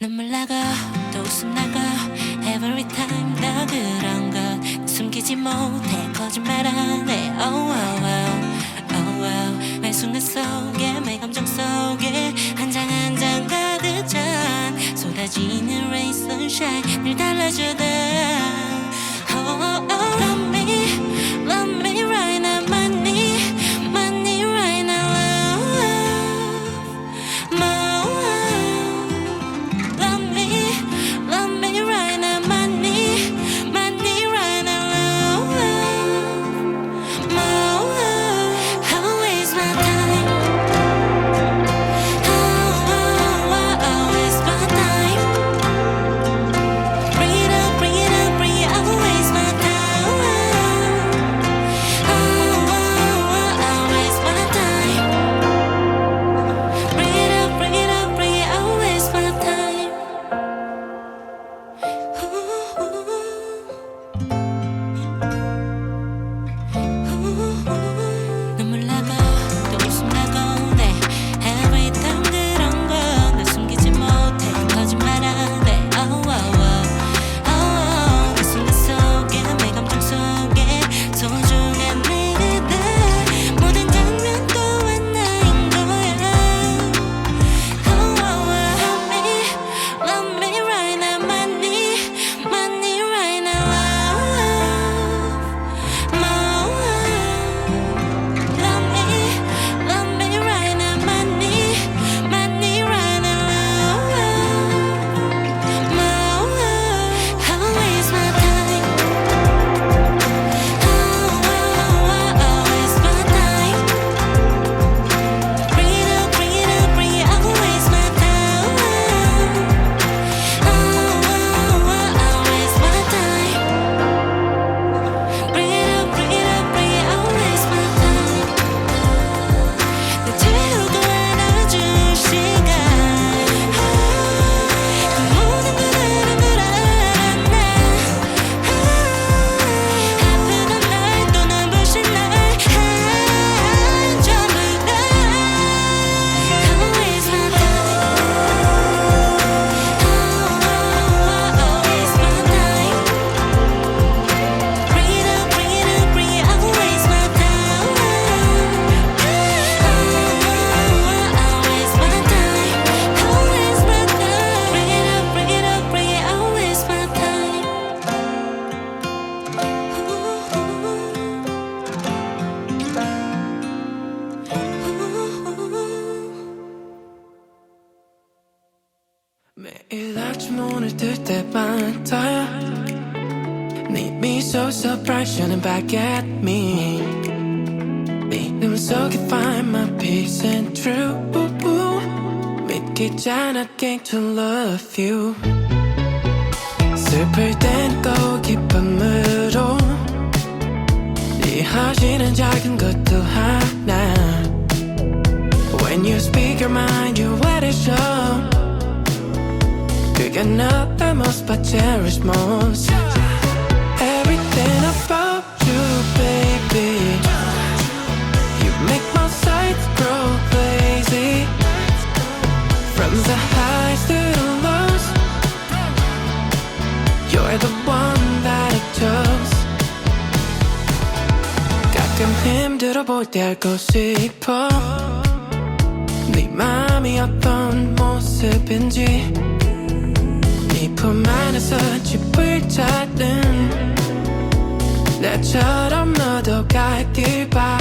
눈물 나고 또 웃음 나고 Every time 너 그런 것 숨기지 못해 거짓말하네 Oh oh oh oh oh 매 순간 속에 매 감정 속에 한 장 한 장 가득 찬 쏟아지는 rain sunshine 늘 달라주던 Oh oh oh Love me right now my need right now 매일 아침 눈을 뜰 때마다 네 미소 so bright shining back at me 네 눈 속에 find my peace and truth 믿기지 않아 came to love you 슬플 땐 꼭 기쁨으로 이해하시는 작은 것도 하나 When you speak your mind you let it show 그게 나의 most but cherish most Everything about you baby You make my sights grow lazy From the highs to the lows You're the one that I chose 가끔 힘들어 보일 때 알고 싶어 네 맘이 어떤 모습인지 네 품 안에서 짚을 찾는 나처럼 너도 갈 길 봐